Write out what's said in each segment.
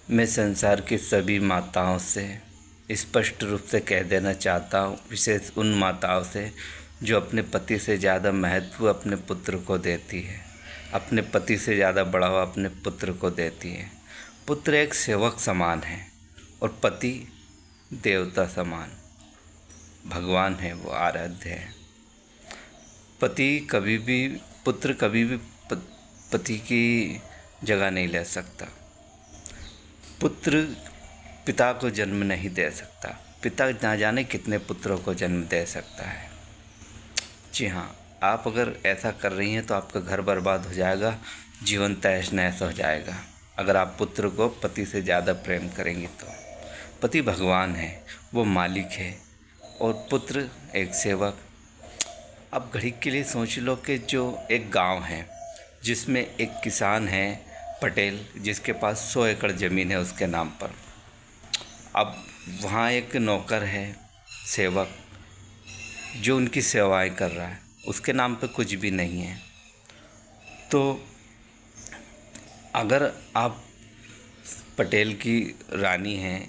मैं संसार की सभी माताओं से स्पष्ट रूप से कह देना चाहता हूँ, विशेष उन माताओं से जो अपने पति से ज़्यादा महत्व अपने पुत्र को देती है, अपने पति से ज़्यादा बढ़ावा अपने पुत्र को देती है। पुत्र एक सेवक समान है और पति देवता समान, भगवान है, वो आराध्य है। पुत्र कभी भी पति की जगह नहीं ले सकता। पुत्र पिता को जन्म नहीं दे सकता। पिता ना जाने कितने पुत्रों को जन्म दे सकता है। जी हाँ, आप अगर ऐसा कर रही हैं तो आपका घर बर्बाद हो जाएगा, जीवन तहस नहस हो जाएगा। अगर आप पुत्र को पति से ज़्यादा प्रेम करेंगी तो पति भगवान है, वो मालिक है और पुत्र एक सेवक। अब घड़ी के लिए सोच लो कि जो एक गांव है जिसमें एक किसान है पटेल, जिसके पास 100 एकड़ ज़मीन है उसके नाम पर। अब वहाँ एक नौकर है सेवक जो उनकी सेवाएं कर रहा है, उसके नाम पे कुछ भी नहीं है। तो अगर आप पटेल की रानी हैं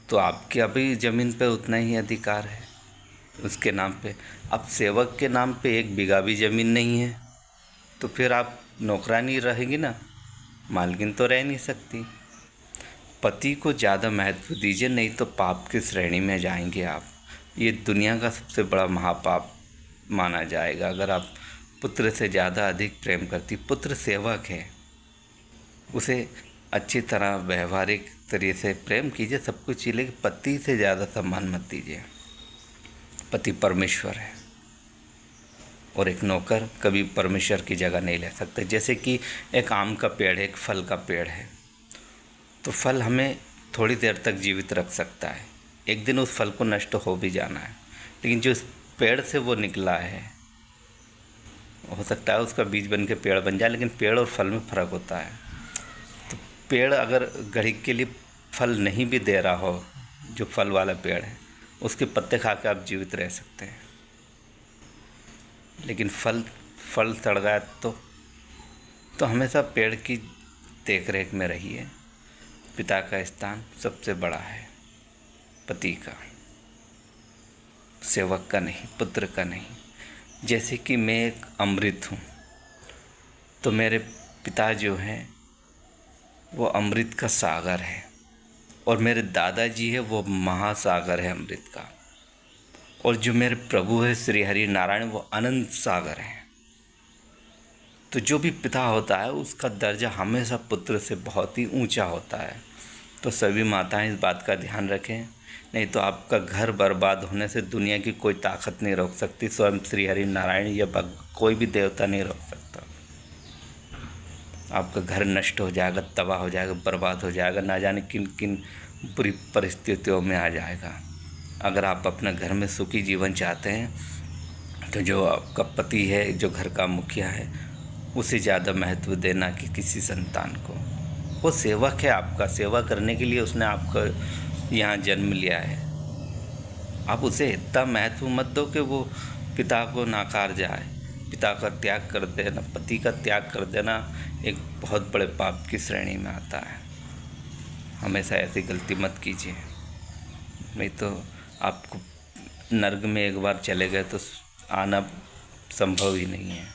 तो आपके अभी ज़मीन पे उतना ही अधिकार है उसके नाम पे। अब सेवक के नाम पे 1 बीघा भी ज़मीन नहीं है तो फिर आप नौकरानी रहेगी ना, मालकिन तो रह नहीं सकती। पति को ज़्यादा महत्व दीजिए, नहीं तो पाप की श्रेणी में जाएंगे आप। ये दुनिया का सबसे बड़ा महापाप माना जाएगा अगर आप पुत्र से ज़्यादा अधिक प्रेम करती। पुत्र सेवक है, उसे अच्छी तरह व्यवहारिक तरीके से प्रेम कीजिए, सब कुछ चीज़, लेकिन पति से ज़्यादा सम्मान मत दीजिए। पति परमेश्वर है और एक नौकर कभी परमेश्वर की जगह नहीं ले सकते। जैसे कि एक आम का पेड़ है, एक फल का पेड़ है, तो फल हमें थोड़ी देर तक जीवित रख सकता है, एक दिन उस फल को नष्ट हो भी जाना है। लेकिन जो इस पेड़ से वो निकला है, हो सकता है उसका बीज बन के पेड़ बन जाए, लेकिन पेड़ और फल में फ़र्क होता है। तो पेड़ अगर घड़ी के लिए फल नहीं भी दे रहा हो, जो फल वाला पेड़ है, उसके पत्ते खा के आप जीवित रह सकते हैं। लेकिन फल सड़ गया तो हमेशा पेड़ की देख रेख में रहिए। पिता का स्थान सबसे बड़ा है, पति का, सेवक का नहीं, पुत्र का नहीं। जैसे कि मैं एक अमृत हूँ तो मेरे पिता जो हैं वो अमृत का सागर है और मेरे दादाजी है वो महासागर है अमृत का, और जो मेरे प्रभु है श्री हरि नारायण वो अनंत सागर है। तो जो भी पिता होता है उसका दर्जा हमेशा पुत्र से बहुत ही ऊंचा होता है। तो सभी माताएं इस बात का ध्यान रखें, नहीं तो आपका घर बर्बाद होने से दुनिया की कोई ताकत नहीं रोक सकती। स्वयं श्री हरि नारायण या कोई भी देवता नहीं रोक सकता। आपका घर नष्ट हो जाएगा, तबाह हो जाएगा, बर्बाद हो जाएगा, ना जाने किन किन बुरी परिस्थितियों में आ जाएगा। अगर आप अपने घर में सुखी जीवन चाहते हैं तो जो आपका पति है, जो घर का मुखिया है, उसे ज़्यादा महत्व देना कि किसी संतान को। वो सेवक है, आपका सेवा करने के लिए उसने आपको यहाँ जन्म लिया है। आप उसे इतना महत्व मत दो कि वो पिता को नाकार जाए। पिता का त्याग कर देना, पति का त्याग कर देना एक बहुत बड़े पाप की श्रेणी में आता है। हमेशा ऐसी गलती मत कीजिए, नहीं तो आपको नर्क में एक बार चले गए तो आना संभव ही नहीं है।